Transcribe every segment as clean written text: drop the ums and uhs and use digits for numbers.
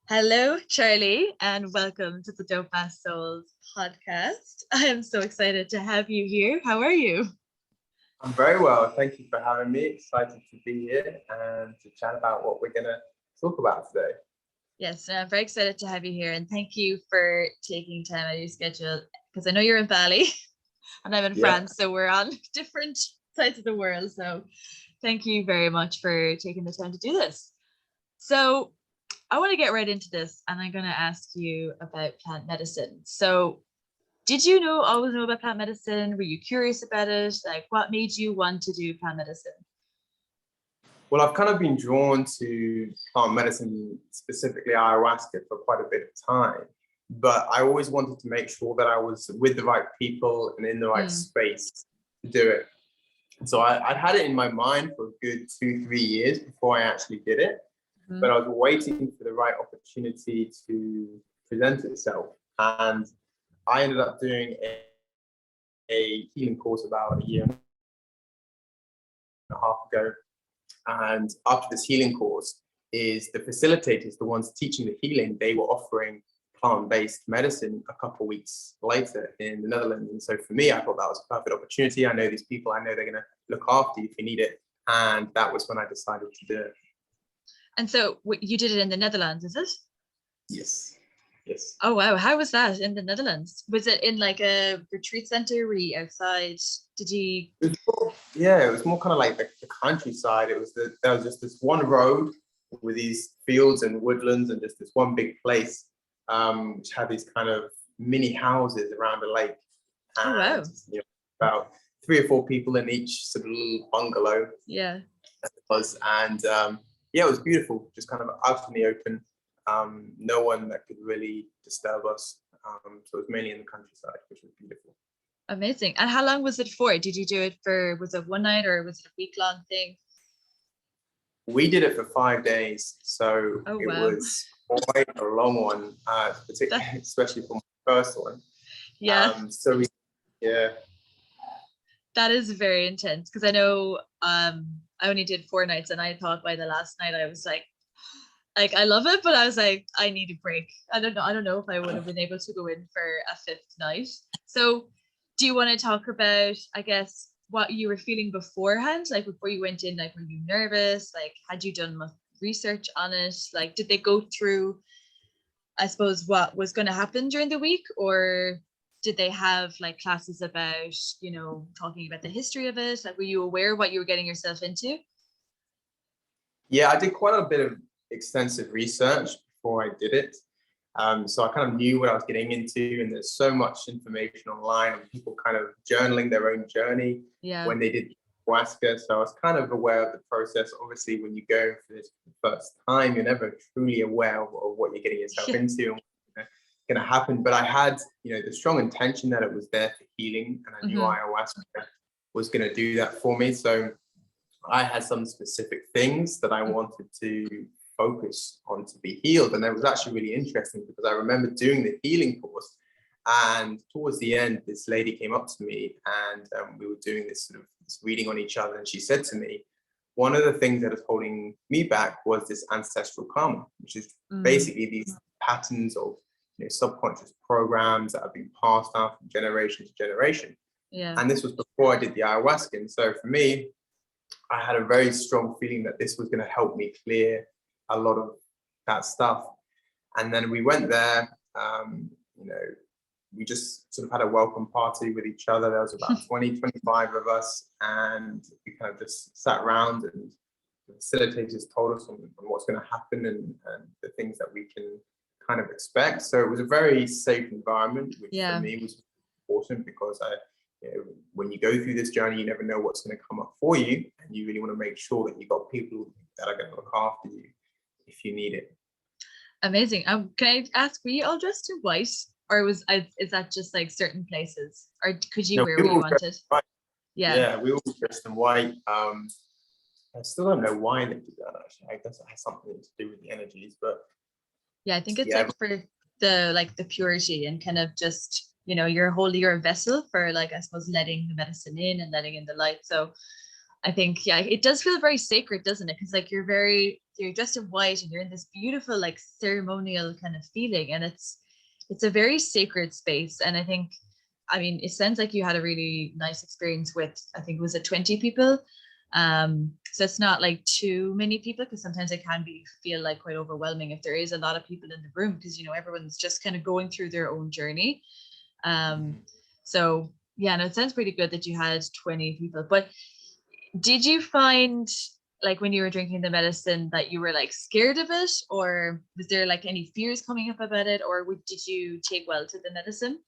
Hello, Charlie, and welcome to the Dope Ass Souls podcast. I am so excited to have you here. How are you? I'm very well. Thank you for having me. Excited to be here and to chat about what we're going to talk about today. Yes, I'm very excited to have you here, and thank you for taking time out of your schedule because I know you're in Bali and I'm in Yeah. France, so we're on different sides of the world. So, thank you very much for taking the time to do this. So, I want to get right into this, and I'm going to ask you about plant medicine. So, did you always know about plant medicine? Were you curious about it? Like, what made you want to do plant medicine? Well, I've kind of been drawn to plant medicine, specifically ayahuasca, for quite a bit of time. But I always wanted to make sure that I was with the right people and in the right space to do it. So I'd had it in my mind for a good 2-3 years before I actually did it. But I was waiting for the right opportunity to present itself. And I ended up doing a healing course about a year and a half ago. And after this healing course, is the facilitators, the ones teaching the healing, they were offering plant-based medicine a couple of weeks later in the Netherlands. And so for me, I thought that was a perfect opportunity. I know these people, I know they're going to look after you if you need it. And that was when I decided to do it. And so you did it in the Netherlands, is it? Yes. Yes. Oh, wow. How was that in the Netherlands? Was it in like a retreat center? Were you outside? Did you? It was more kind of like the countryside. There was just this one road with these fields and woodlands and just this one big place, which had these kind of mini houses around the lake. And, Oh, wow. About 3 or 4 people in each sort of little bungalow. Yeah. It was. And it was beautiful, just kind of out in the open. No one that could really disturb us. So it was mainly in the countryside, which was beautiful. Amazing. And how long was it for? Did you do it for, was it one night or was it a week-long thing? We did it for 5 days. So it was quite a long one, particularly, especially for my first one. Yeah. That is very intense because I know I only did 4 nights and I thought by the last night I was like I love it, but I was like, I need a break. I don't know if I would have been able to go in for a 5th night. So do you want to talk about, I guess, what you were feeling beforehand? Like before you went in, like were you nervous? Like had you done much research on it? Like did they go through, I suppose, what was going to happen during the week, or did they have like classes about, talking about the history of it? Like were you aware what you were getting yourself into? Yeah, I did quite a bit of extensive research before I did it. So I kind of knew what I was getting into, and there's so much information online and people kind of journaling their own journey when they did ayahuasca. So I was kind of aware of the process. Obviously, when you go for this for the first time, you're never truly aware of what you're getting yourself into and what's going to happen. But I had, the strong intention that it was there for healing, and I knew ayahuasca was going to do that for me. So I had some specific things that I wanted to focus on to be healed. And it was actually really interesting because I remember doing the healing course, and towards the end, this lady came up to me and we were doing this sort of this reading on each other. And she said to me, one of the things that is holding me back was this ancestral karma, which is basically these patterns of subconscious programs that have been passed down from generation to generation. Yeah. And this was before I did the ayahuasca. And so for me, I had a very strong feeling that this was going to help me clear a lot of that stuff. And then we went there, we just sort of had a welcome party with each other. There was about 20, 25 of us, and we kind of just sat around, and the facilitators told us on what's going to happen and the things that we can kind of expect. So it was a very safe environment, which for me was important because when you go through this journey, you never know what's going to come up for you, and you really want to make sure that you've got people that are going to look after you if you need it. Amazing. Can I ask, were you all dressed in white, or is that just like certain places, or could you wear what you wanted? Yeah, we all dressed in white. I still don't know why they did that. Actually, I guess it has something to do with the energies, but I think it's like for the purity and kind of just you're a vessel for, like, I suppose, letting the medicine in and letting in the light. So I think, yeah, it does feel very sacred, doesn't it? Because like you're dressed in white and you're in this beautiful like ceremonial kind of feeling, and it's a very sacred space. And I think, I mean, it sounds like you had a really nice experience with, I think, was it 20 people? So it's not like too many people, because sometimes it can feel like quite overwhelming if there is a lot of people in the room, because everyone's just kind of going through their own journey. So yeah, no, it sounds pretty good that you had 20 people. But did you find, like, when you were drinking the medicine, that you were like scared of it, or was there like any fears coming up about it, or did you take well to the medicine?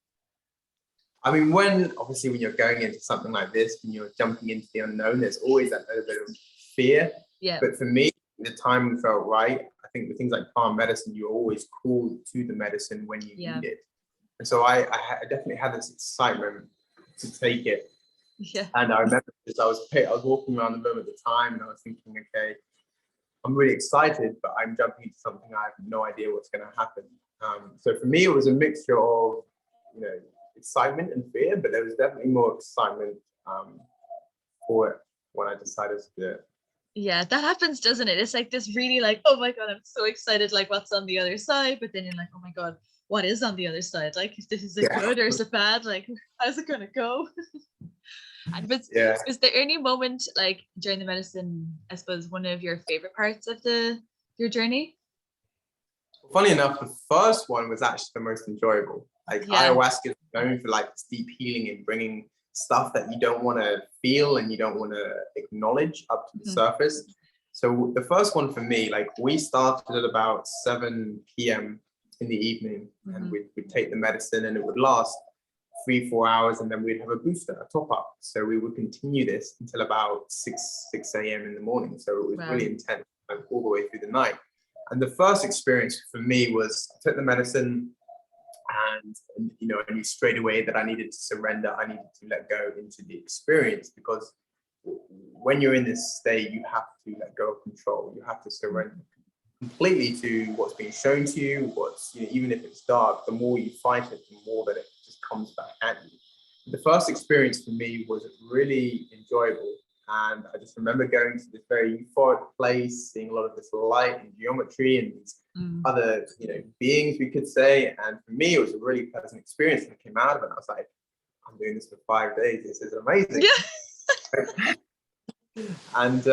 I mean, obviously when you're going into something like this, when you're jumping into the unknown, there's always that little bit of fear. Yeah. But for me, the timing felt right. I think with things like plant medicine, you're always called to the medicine when you need it. And so I definitely had this excitement to take it. Yeah. And I remember I was walking around the room at the time, and I was thinking, okay, I'm really excited, but I'm jumping into something I have no idea what's going to happen. So for me, it was a mixture of, excitement and fear, but there was definitely more excitement for it when I decided to do it. Yeah, that happens, doesn't it? It's like this really like, oh my God, I'm so excited, like what's on the other side, but then you're like, oh my God, what is on the other side? Like, is it good or is it bad? Like, how's it gonna go? And was there any moment, like during the medicine, I suppose, one of your favorite parts of your journey? Funny enough, the first one was actually the most enjoyable. Like ayahuasca is known for like this deep healing and bringing stuff that you don't want to feel and you don't want to acknowledge up to the surface. So the first one for me, like, we started at about 7 p.m. in the evening, and we'd take the medicine, and it would last 3-4 hours, and then we'd have a booster, a top up. So we would continue this until about 6 a.m. in the morning. So it was really intense, like, all the way through the night. And the first experience for me was, I took the medicine, and I knew straight away that I needed to surrender. I needed to let go into the experience, because when you're in this state, you have to let go of control. You have to surrender completely to what's being shown to you. Even if it's dark, the more you fight it, the more that it just comes back at you. The first experience for me was really enjoyable. And I just remember going to this very euphoric place, seeing a lot of this light and geometry and these other, beings, we could say. And for me, it was a really pleasant experience. And I came out of it, and I was like, I'm doing this for 5 days. This is amazing. And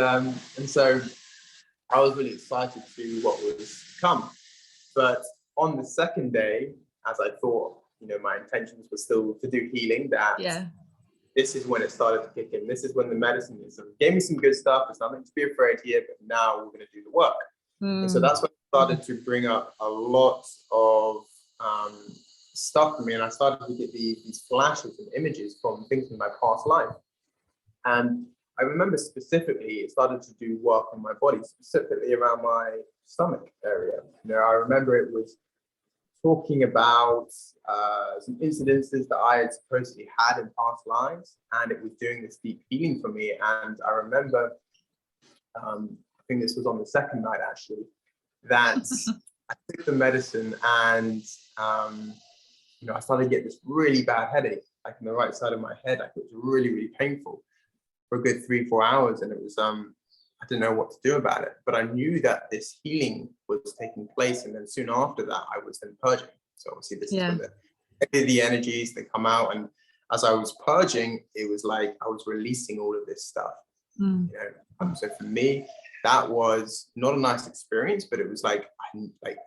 so I was really excited to see what was to come. But on the second day, as I thought, my intentions were still to do healing, this is when it started to kick in. This is when the medicine gave me some good stuff. There's nothing to be afraid here, but now we're going to do the work. And so that's when I started to bring up a lot of stuff for me. And I started to get these flashes and images from things in my past life. And I remember specifically, it started to do work on my body, specifically around my stomach area. I remember it was talking about some incidences that I had supposedly had in past lives, and it was doing this deep healing for me. And I remember, I think this was on the second night actually, that I took the medicine, and I started to get this really bad headache, like in the right side of my head. Like, it was really, really painful for a good 3-4 hours, and it was I didn't know what to do about it, but I knew that this healing was taking place. And then soon after that, I was then purging. So obviously this is when the energies, they come out. And as I was purging, it was like I was releasing all of this stuff. So for me, that was not a nice experience, but it was like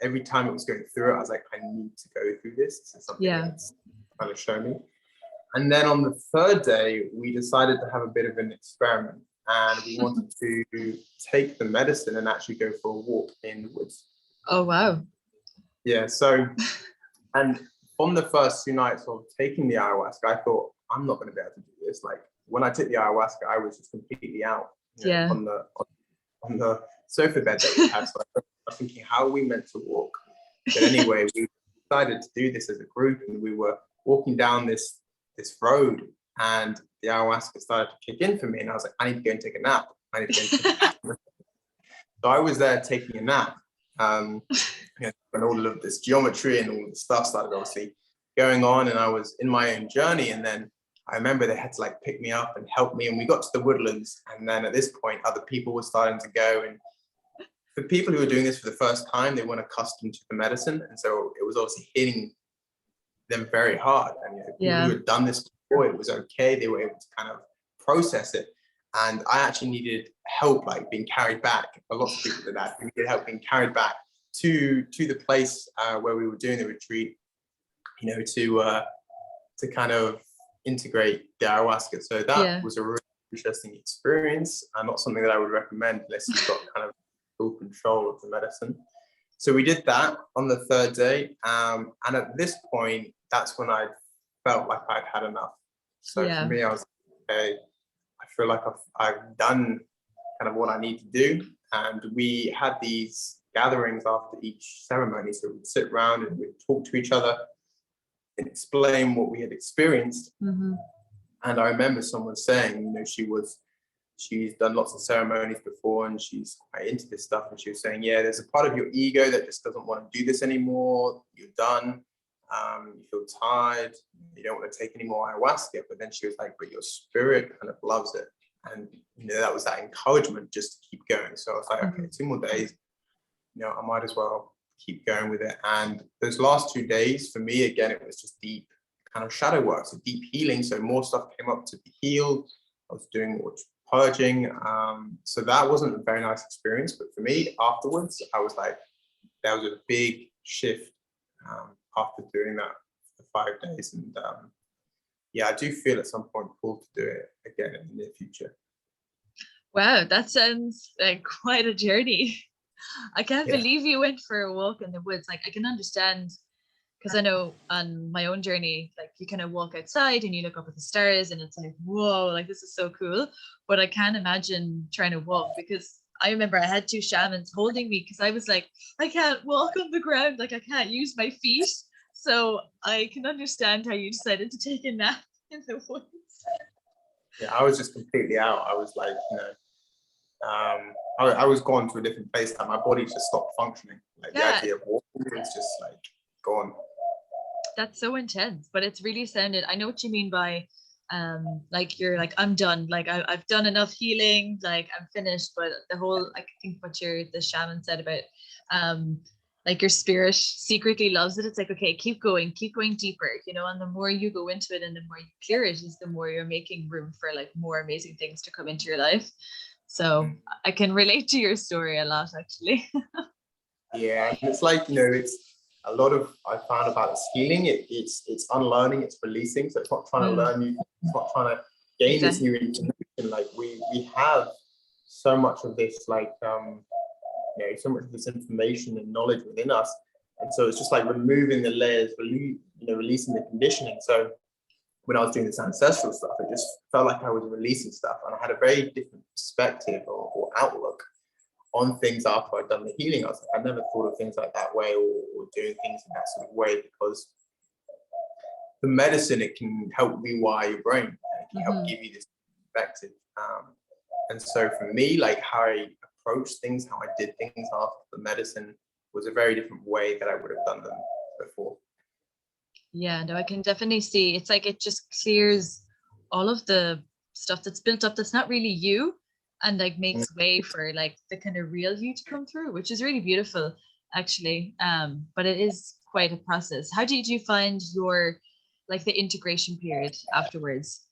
every time it was going through it, I was like, I need to go through this. This is something that's trying to show me. And then on the third day, we decided to have a bit of an experiment. And we wanted to take the medicine and actually go for a walk in the woods. Oh, wow. Yeah, so, and on the first 2 nights of taking the ayahuasca, I thought, I'm not going to be able to do this. Like, when I took the ayahuasca, I was just completely out on the sofa bed that we had. So I was thinking, how are we meant to walk? But anyway, we decided to do this as a group, and we were walking down this road, and the ayahuasca started to kick in for me, and I was like, I need to go and take a nap. So I was there taking a nap, and all of this geometry and all the stuff started obviously going on, and I was in my own journey. And then I remember they had to like pick me up and help me, and we got to the woodlands, and then at this point other people were starting to go, and for people who were doing this for the first time, they weren't accustomed to the medicine, and so it was obviously hitting them very hard. And people who had done this before, it was okay, they were able to kind of process it. And I actually needed help, like being carried back. A lot of people did that. We needed help being carried back to the place where we were doing the retreat, to kind of integrate the ayahuasca. So that was a really interesting experience, and not something that I would recommend unless you've got kind of full control of the medicine. So we did that on the third day, and at this point, that's when I felt like I'd had enough. So for me, I was like, okay, I feel like I've done kind of what I need to do. And we had these gatherings after each ceremony, so we'd sit around and we'd talk to each other and explain what we had experienced. And I remember someone saying, she's done lots of ceremonies before and she's quite into this stuff. And she was saying, yeah, there's a part of your ego that just doesn't want to do this anymore. You're done. You feel tired. You don't want to take any more ayahuasca. But then she was like, but your spirit kind of loves it. And, that was that encouragement just to keep going. So I was like, okay, 2 more days, I might as well keep going with it. And those last 2 days for me, again, it was just deep kind of shadow work, so deep healing. So more stuff came up to be healed. I was doing more purging. So that wasn't a very nice experience. But for me, afterwards, I was like, that was a big shift after doing that for 5 days. And I do feel at some point called to do it again in the near future. Wow, that sounds like quite a journey. I can't believe you went for a walk in the woods. Like, I can understand, because I know on my own journey, like you kind of walk outside and you look up at the stars and it's like, whoa, like this is so cool. But I can't imagine trying to walk, because I remember I had 2 shamans holding me because I was like, I can't walk on the ground, like I can't use my feet. So I can understand how you decided to take a nap in the woods. Yeah, I was just completely out. I was like, I was gone to a different place, and my body just stopped functioning. Like the idea of walking was just like gone. That's so intense, but it's really sounded. I know what you mean by, like you're like, I'm done. Like I've done enough healing. Like I'm finished. But the whole, I think what the shaman said about, like your spirit secretly loves it. It's like, okay, keep going deeper, and the more you go into it and the more you clear it, is the more you're making room for like more amazing things to come into your life. So I can relate to your story a lot, actually. Yeah, it's like, it's a lot of, I found about this healing, it's unlearning, it's releasing. So it's not trying to learn new, it's not trying to gain this new information. Like we have so much of this, like so much of this information and knowledge within us, and so it's just like removing the layers, releasing the conditioning. So when I was doing this ancestral stuff, it just felt like I was releasing stuff, and I had a very different perspective or outlook on things after I'd done the healing. I was like, I never thought of things like that way, or doing things in that sort of way, because the medicine, it can help rewire your brain, and it can help give you this perspective. And so for me, like how I approached things, how I did things after the medicine was a very different way that I would have done them before. Yeah, no, I can definitely see. It's like it just clears all of the stuff that's built up that's not really you, and like makes way for like the kind of real you to come through, which is really beautiful, actually. But it is quite a process. How did you find your, like the integration period afterwards?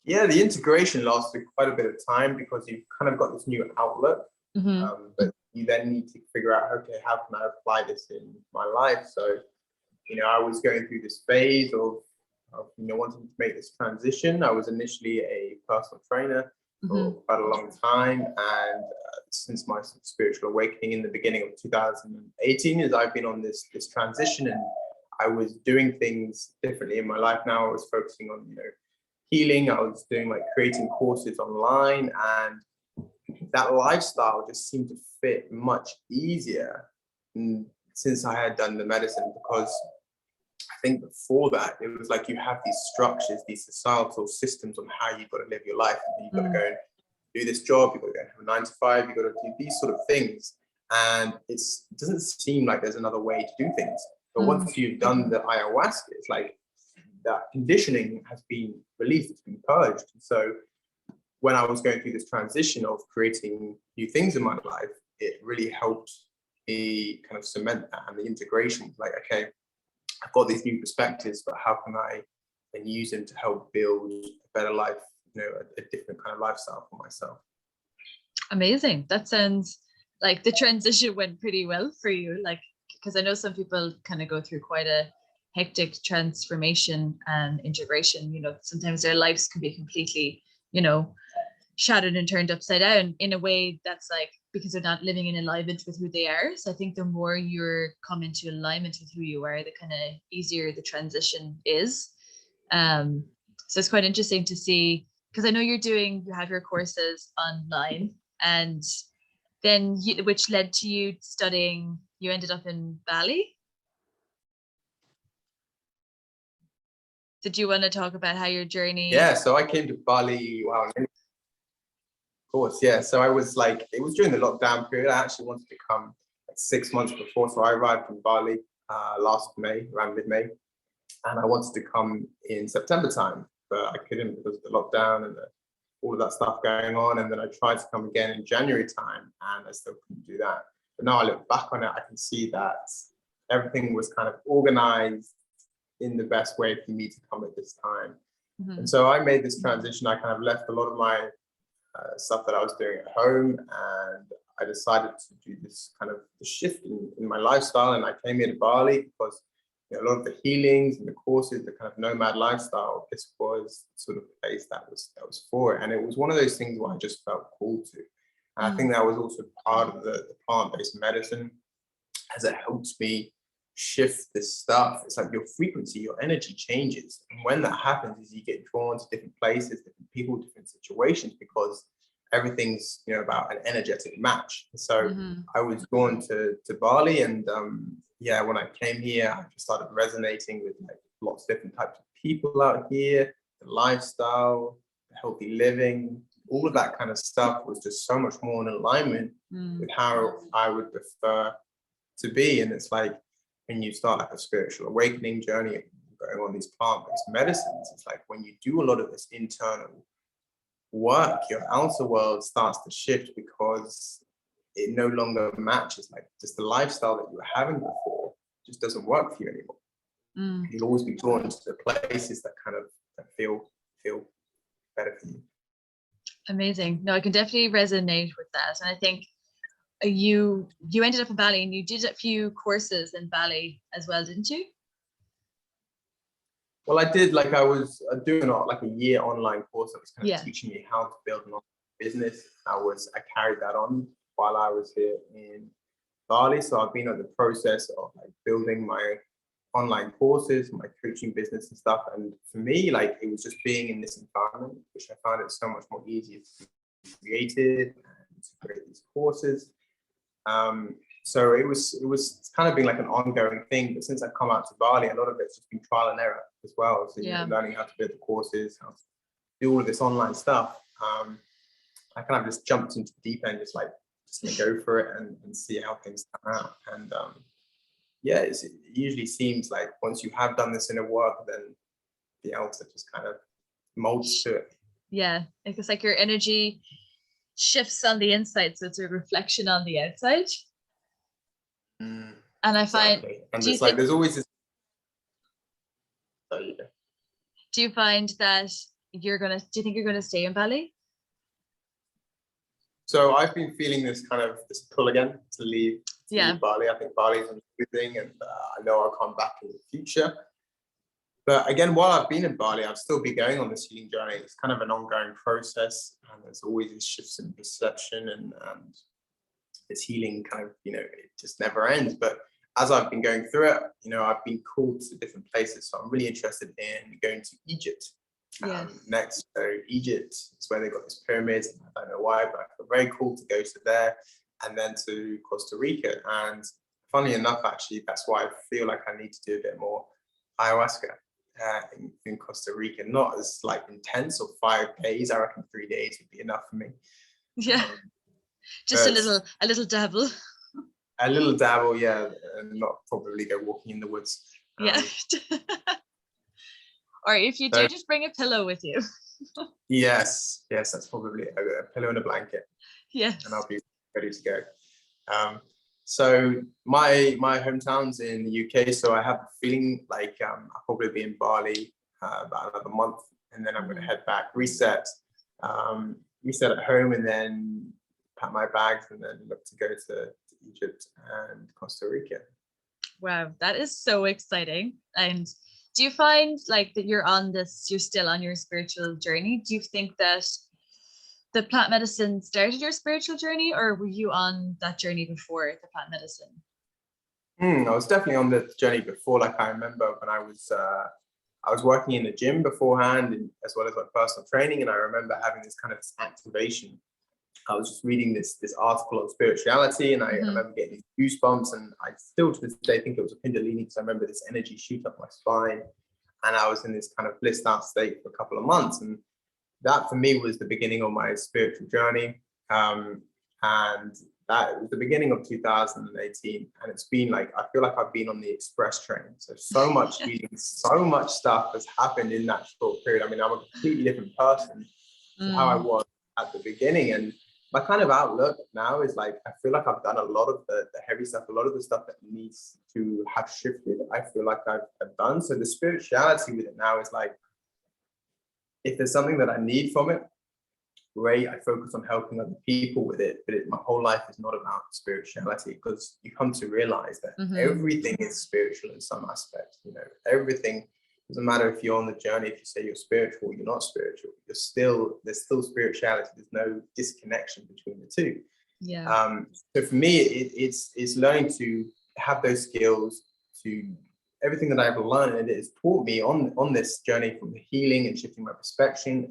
Yeah, the integration lasted quite a bit of time, because you've kind of got this new outlook, but you then need to figure out, okay, how can I apply this in my life? So, I was going through this phase of wanting to make this transition. I was initially a personal trainer for quite a long time, and since my spiritual awakening in the beginning of 2018, as I've been on this transition, and I was doing things differently in my life now. I was focusing on healing. I was doing like creating courses online, and that lifestyle just seemed to fit much easier since I had done the medicine, because I think before that, it was like you have these structures, these societal systems on how you've got to live your life. You've got to go and do this job, you've got to go and have a 9 to 5, you've got to do these sort of things. And it doesn't seem like there's another way to do things. But once you've done the ayahuasca, it's like that conditioning has been released, it's been purged. And so when I was going through this transition of creating new things in my life, it really helped me kind of cement that, and the integration, like, okay, I've got these new perspectives, but how can I then use them to help build a better life, a different kind of lifestyle for myself. Amazing. That sounds like the transition went pretty well for you. Like, because I know some people kind of go through quite a hectic transformation and integration. Sometimes their lives can be completely, shattered and turned upside down in a way that's like, because they're not living in alignment with who they are. So I think the more you're come into alignment with who you are, the kind of easier the transition is. So it's quite interesting to see, because I know you have your courses online, and then which led to you studying, you ended up in Bali. Did you want to talk about how your journey? Yeah, so I came to Bali, wow. Of course, yeah. So I was like, it was during the lockdown period. I actually wanted to come like 6 months before. So I arrived in Bali last May, around mid-May. And I wanted to come in September time, but I couldn't because of the lockdown and all of that stuff going on. And then I tried to come again in January time, and I still couldn't do that. But now I look back on it, I can see that everything was kind of organized in the best way for me to come at this time. Mm-hmm. And so I made this transition. I kind of left a lot of my stuff that I was doing at home, and I decided to do this kind of shift in my lifestyle. And I came here to Bali because a lot of the healings and the courses, the kind of nomad lifestyle, this was sort of a place that was for it. And it was one of those things where I just felt called to. And I think that was also part of the plant-based medicine, as it helps me shift this stuff. It's like your frequency, your energy changes. And when that happens is you get drawn to different places, different people, different situations, because everything's, about an energetic match. And so I was drawn to Bali, and when I came here, I just started resonating with like lots of different types of people out here, the lifestyle, the healthy living, all of that kind of stuff was just so much more in alignment with how I would prefer to be. And it's like, when you start like a spiritual awakening journey, going on these plant-based medicines, it's like when you do a lot of this internal work, your outer world starts to shift, because it no longer matches, like just the lifestyle that you were having before just doesn't work for you anymore. You'll always be drawn to the places that kind of feel better for you. Amazing. No, I can definitely resonate with that. And I think you ended up in Bali, and you did a few courses in Bali as well, didn't you? Well, I did. Like, I was doing like a year online course that was kind of teaching me how to build an online business. I carried that on while I was here in Bali. So I've been at the process of like building my online courses, my coaching business and stuff. And for me, like, it was just being in this environment, which I found it so much more easier to be creative and to create these courses. So it was kind of been like an ongoing thing, but since I've come out to Bali, a lot of it's just been trial and error as well. So learning how to build the courses, how to do all of this online stuff. I kind of just jumped into the deep end, just gonna go for it and see how things turn out. And it usually seems like once you have done this inner work, then the outer just kind of molds to it. Yeah, it's like your energy shifts on the inside, so it's a reflection on the outside. And I find, and it's like there's always this. Do you find that do you think you're gonna stay in Bali? So I've been feeling this pull again to leave Bali. I think Bali is amazing, and I know I'll come back in the future. But again, while I've been in Bali, I've still been going on this healing journey. It's kind of an ongoing process, and there's always these shifts in perception, and this healing it just never ends. But as I've been going through it, I've been called to different places. So I'm really interested in going to Egypt next. So Egypt is where they got this pyramids. I don't know why, but I feel very cool to go to there, and then to Costa Rica. And funnily enough, actually, that's why I feel like I need to do a bit more ayahuasca in Costa Rica. Not as intense, or 5 days. I reckon 3 days would be enough for me. Yeah. Just a little dabble. A little dabble, yeah, and not probably go walking in the woods. Yeah. Or if you So, do, just bring a pillow with you. yes, that's probably a pillow and a blanket, Yes. and I'll be ready to go. So my hometown's in the UK, so I have a feeling like I'll probably be in Bali about another month, and then I'm going to head back, reset at home, and then pack my bags, and then look to go to Egypt and Costa Rica. Wow, that is so exciting. And do you find like that you're still on your spiritual journey? Do you think that the plant medicine started your spiritual journey, or were you on that journey before the plant medicine? I was definitely on the journey before. Like, I remember when I was working in the gym beforehand, and as well as like personal training, and I remember having this kind of activation. I was just reading this article on spirituality, and I remember getting these goosebumps, and I still to this day think it was a kundalini, because I remember this energy shoot up my spine, and I was in this kind of blissed out state for a couple of months, and that for me was the beginning of my spiritual journey. And that was the beginning of 2018. And it's been like, I feel like I've been on the express train. So much healing, so much stuff has happened in that short period. I mean, I'm a completely different person to how I was at the beginning. And my kind of outlook now is like, I feel like I've done a lot of the heavy stuff, a lot of the stuff that needs to have shifted. I feel like I've done. So the spirituality with it now is like, if there's something that I need from it, great. I focus on helping other people with it, but my whole life is not about spirituality, because you come to realize that everything is spiritual in some aspect. You know, everything doesn't matter if you're on the journey. If you say you're spiritual, or you're not spiritual. There's still spirituality. There's no disconnection between the two. Yeah. So for me, it's learning to have those skills, to everything that I've learned, and it has taught me on this journey from the healing and shifting my perspective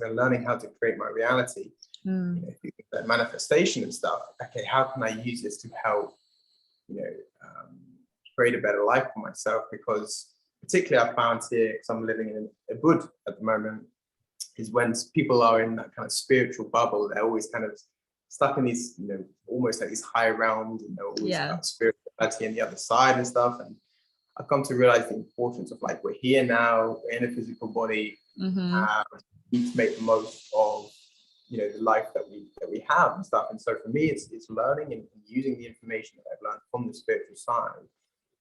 and learning how to create my reality. You know, that manifestation and stuff. Okay, how can I use this to help, create a better life for myself? Because particularly I found here, because I'm living in a Bud at the moment, is when people are in that kind of spiritual bubble, they're always kind of stuck in these, almost like these high realms, and they're always about spirituality and the other side and stuff. And I've come to realize the importance of, like, we're here now, we're in a physical body, we need to make the most of, the life that we have and stuff. And so for me, it's learning and using the information that I've learned from the spiritual side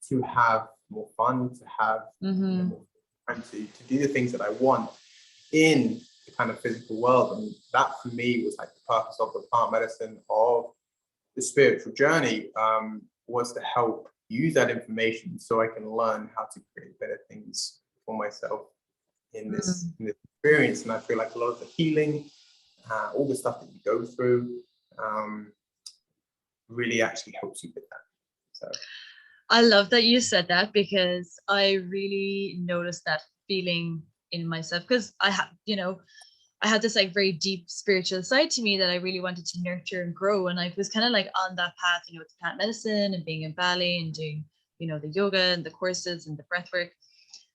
to have more fun, to have more time to do the things that I want in the kind of physical world. And that for me was like the purpose of the plant medicine, of the spiritual journey, was to help use that information so I can learn how to create better things for myself in this experience. And I feel like a lot of the healing, all the stuff that you go through, really actually helps you with that. So I love that you said that, because I really noticed that feeling in myself, because I had this like very deep spiritual side to me that I really wanted to nurture and grow. And I was kind of like on that path, with plant medicine and being in Bali and doing, the yoga and the courses and the breath work.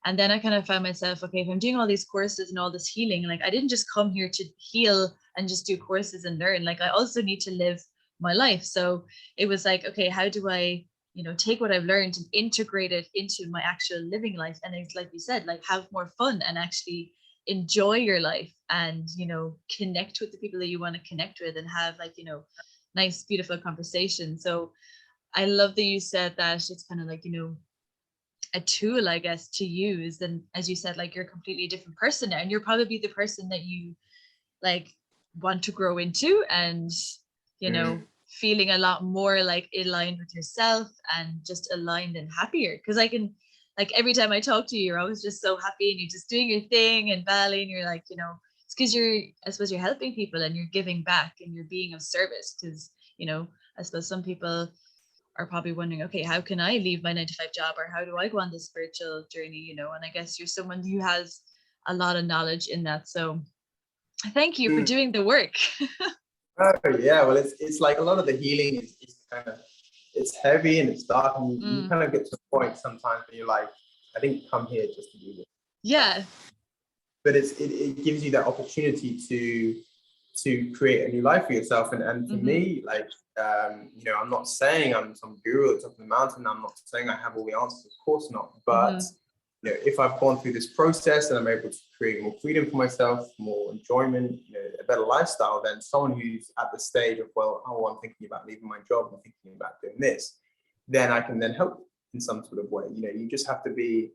And then I kind of found myself, okay, if I'm doing all these courses and all this healing, like, I didn't just come here to heal and just do courses and learn. Like, I also need to live my life. So it was like, okay, how do I, take what I've learned and integrate it into my actual living life? And it's like you said, like, have more fun and actually enjoy your life, and connect with the people that you want to connect with, and have, like, nice, beautiful conversations. So I love that you said that it's kind of like, a tool, I guess, to use. And as you said, like, you're a completely different person now, and you're probably the person that you like want to grow into, and feeling a lot more like aligned with yourself, and just aligned and happier. Because I can, like, every time I talk to you, you're always just so happy, and you're just doing your thing in Bali, and you're like, it's because I suppose you're helping people, and you're giving back, and you're being of service. Because I suppose some people are probably wondering, okay, how can I leave my 9-to-5 job, or how do I go on this spiritual journey? And I guess you're someone who has a lot of knowledge in that. So thank you for doing the work. Oh yeah, well, it's like a lot of the healing is kind of, it's heavy and it's dark, and you kind of get to a point sometimes where you're like, I didn't come here just to do this. Yeah. But it gives you that opportunity to create a new life for yourself. And for me, like, I'm not saying I'm some guru at the top of the mountain. I'm not saying I have all the answers, of course not. But if I've gone through this process and I'm able to create more freedom for myself, more enjoyment, a better lifestyle, then someone who's at the stage of, I'm thinking about leaving my job, I'm thinking about doing this, then I can then help in some sort of way. You just have to be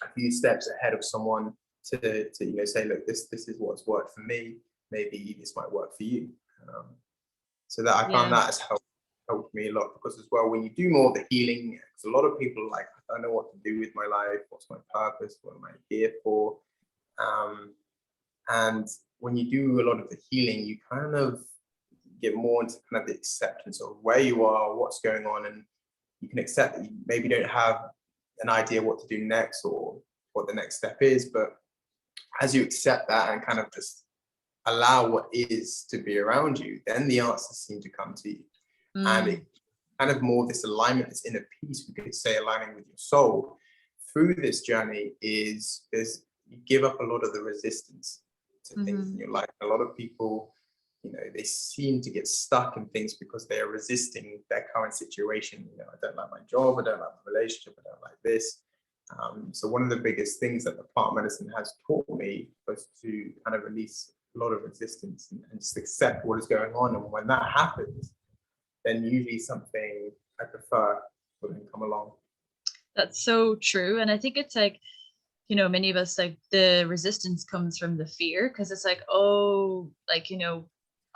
a few steps ahead of someone to say, look, this is what's worked for me. Maybe this might work for you. So that I found that has helped me a lot, because as well, when you do more of the healing, because a lot of people are like, I don't know what to do with my life. What's my purpose? What am I here for? And when you do a lot of the healing, you kind of get more into kind of the acceptance of where you are, what's going on, and you can accept that you maybe don't have an idea what to do next or what the next step is. But as you accept that and kind of just allow what is to be around you, then the answers seem to come to you. And it kind of more this alignment, this inner peace, we could say, aligning with your soul through this journey is you give up a lot of the resistance to things in your life. A lot of people, they seem to get stuck in things because they are resisting their current situation. I don't like my job, I don't like my relationship, I don't like this. So one of the biggest things that the plant medicine has taught me was to kind of release a lot of resistance and just accept what is going on. And when that happens, then usually something I prefer will then come along. That's so true. And I think it's like, many of us, like, the resistance comes from the fear, because it's like, I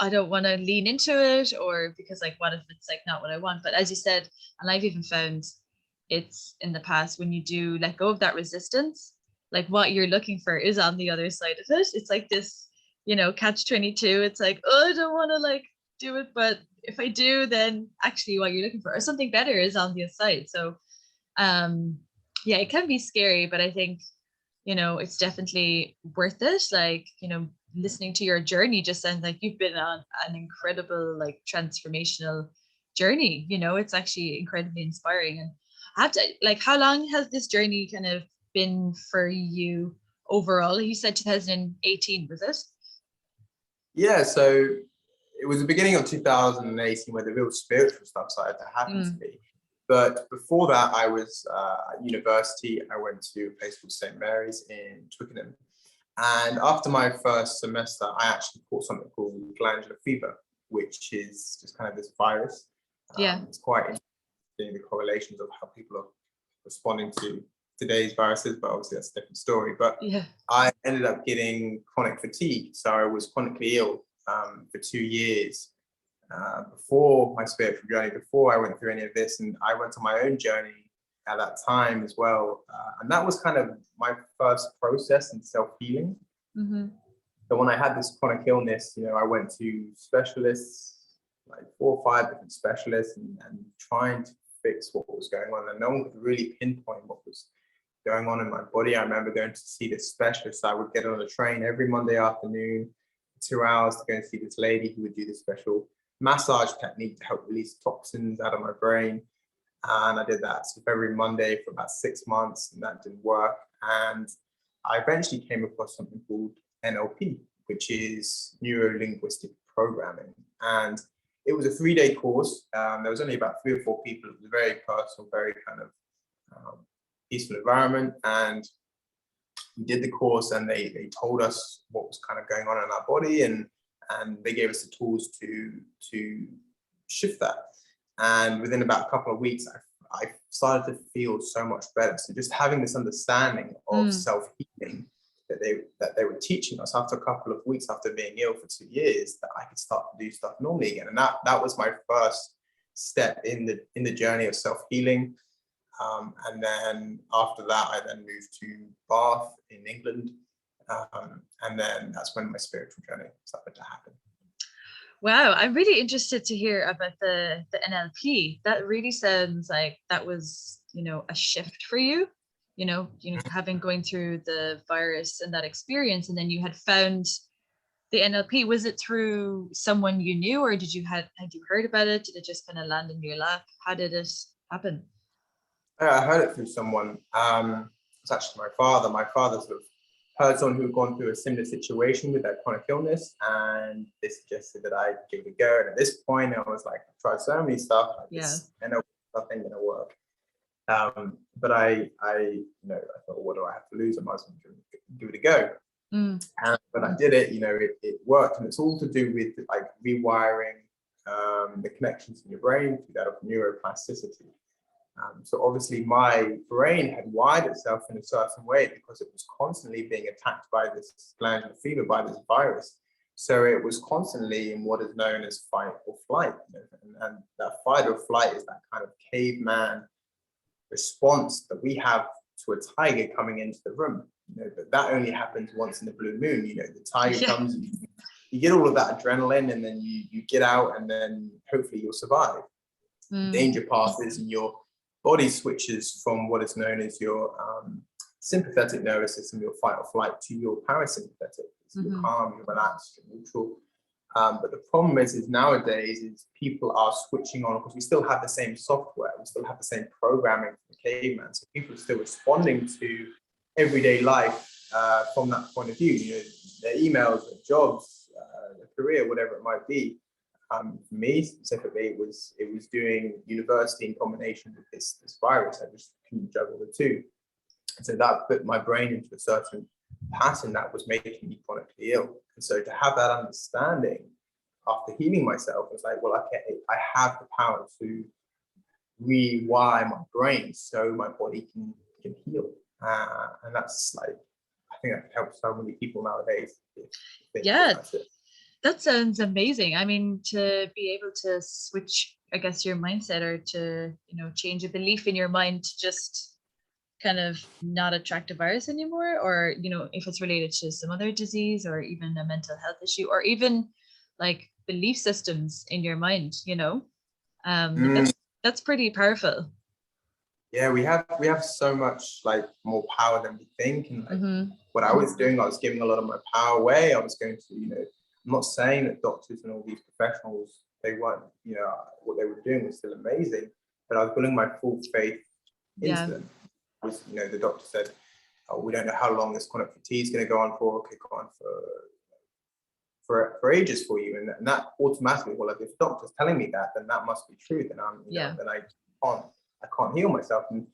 don't want to lean into it, or because, like, what if it's like not what I want? But as you said, and I've even found it's in the past, when you do let go of that resistance, like, what you're looking for is on the other side of it. It's like this, catch-22. It's like, I don't want to like do it, but if I do, then actually what you're looking for or something better is on the other side. So it can be scary, but I think it's definitely worth it. Like, listening to your journey just sounds like you've been on an incredible, like, transformational journey. It's actually incredibly inspiring. And I have to, like, how long has this journey kind of been for you overall? You said 2018, was it? Yeah, so it was the beginning of 2018 where the real spiritual stuff started to happen to me. But before that, I was at university. I went to a place called St. Mary's in Twickenham. And after my first semester, I actually caught something called glandular fever, which is just kind of this virus. It's quite interesting, the correlations of how people are responding to today's viruses, but obviously that's a different story. But I ended up getting chronic fatigue. So I was chronically ill for 2 years. Before my spiritual journey, before I went through any of this, and I went on my own journey at that time as well. And that was kind of my first process in self-healing. So when I had this chronic illness, I went to specialists, like 4 or 5 different specialists, and trying to fix what was going on. And no one could really pinpoint what was going on in my body. I remember going to see this specialist. I would get on a train every Monday afternoon, 2 hours, to go and see this lady who would do this special massage technique to help release toxins out of my brain. And I did that every Monday for about 6 months, and that didn't work. And I eventually came across something called NLP, which is neuro-linguistic programming. And it was a 3-day course. There was only about 3 or 4 people. It was a very personal, very kind of peaceful environment. And we did the course, and they told us what was kind of going on in our body, and they gave us the tools to shift that. And within about a couple of weeks, I started to feel so much better. So just having this understanding of self-healing that they were teaching us after a couple of weeks after being ill for 2 years, that I could start to do stuff normally again. And that was my first step in the journey of self-healing. And then after that, I then moved to Bath in England. And then that's when my spiritual journey started to happen. Wow, I'm really interested to hear about the NLP. That really sounds like that was, a shift for you, having going through the virus and that experience, and then you had found the NLP. Was it through someone you knew, or had you heard about it? Did it just kind of land in your lap? How did it happen? I heard it through someone. It's actually my father. My father sort of heard someone who had gone through a similar situation with that chronic illness, and they suggested that I give it a go. And at this point, I was like, I've tried so many stuff. Like this, I know nothing going to work. But I thought, what do I have to lose? I might as well give it a go. And when I did it, it worked, and it's all to do with like rewiring the connections in your brain through that of neuroplasticity. So obviously my brain had wired itself in a certain way because it was constantly being attacked by this glandular fever, by this virus. So it was constantly in what is known as fight or flight. And that fight or flight is that kind of caveman response that we have to a tiger coming into the room. But that only happens once in the blue moon. The tiger comes, and you get all of that adrenaline, and then you get out, and then hopefully you'll survive. Danger passes, and your body switches from what is known as your sympathetic nervous system, your fight or flight, to your parasympathetic. So you're calm, you're relaxed, you're neutral. But the problem is nowadays is people are switching on, because we still have the same software, we still have the same programming for the caveman. So people are still responding to everyday life from that point of view. Their emails, their jobs, their career, whatever it might be. For me specifically, it was doing university in combination with this virus. I just couldn't juggle the two. So that put my brain into a certain pattern that was making me chronically ill. And so to have that understanding after healing myself, was like, well, okay, I have the power to rewire my brain so my body can heal. And that's like, I think that helps so many people nowadays. That sounds amazing. I mean, to be able to switch, I guess, your mindset, or to, change a belief in your mind to just kind of not attract a virus anymore, or, if it's related to some other disease, or even a mental health issue, or even like belief systems in your mind, that's pretty powerful. Yeah, we have so much like more power than we think. And like, what I was doing, I was giving a lot of my power away. I was going to, I'm not saying that doctors and all these professionals, they weren't, what they were doing was still amazing, but I was putting my full faith into them. The doctor said, oh, we don't know how long this chronic fatigue is going to go on for. It could go on for ages for you. And that automatically, well, if the doctor's telling me that, then that must be true. Then then I can't heal myself. And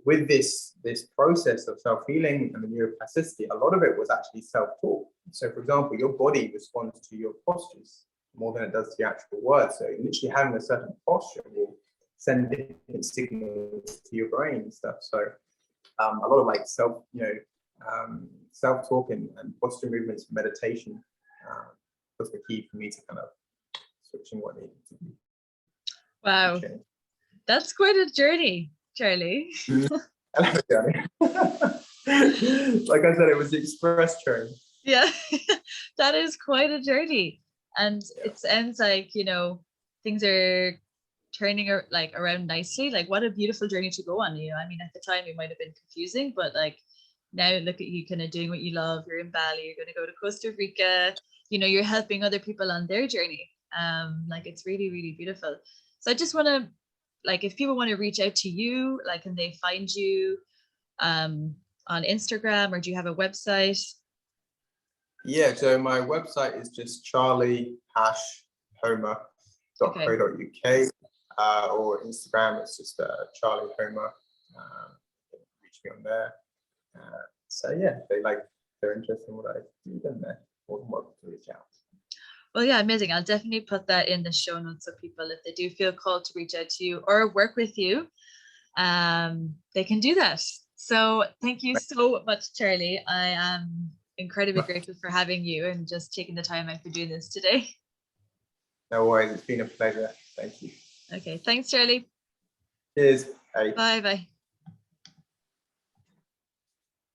with this process of self-healing and the neuroplasticity, a lot of it was actually self-talk. So for example, your body responds to your postures more than it does to the actual words. So literally having a certain posture will send different signals to your brain and stuff. So a lot of like self-talk and posture movements, meditation was the key for me to kind of switching what needed to be. Wow, that's quite a journey, Charlie. Like I said, it was the express train. Yeah, that is quite a journey. And it sounds like, things are turning around nicely. Like, what a beautiful journey to go on. I mean, at the time it might have been confusing, but like now look at you kind of doing what you love. You're in Bali, you're going to go to Costa Rica, you're helping other people on their journey. Like, it's really, really beautiful. So I just want to, like, if people want to reach out to you, like, can they find you on Instagram, or do you have a website? Yeah, so my website is just charlie-homer.co.uk, or Instagram, it's just Charlie Homer. Reach me on there. So yeah, they're interested in what I do, then they're more than welcome to reach out. Well, yeah, amazing. I'll definitely put that in the show notes, so people, if they do feel called to reach out to you or work with you, they can do that. So thank you so much, Charlie. I am incredibly grateful for having you and just taking the time out for doing this today. No worries, it's been a pleasure. Thank you. Okay, thanks, Charlie. Cheers. Bye. Bye.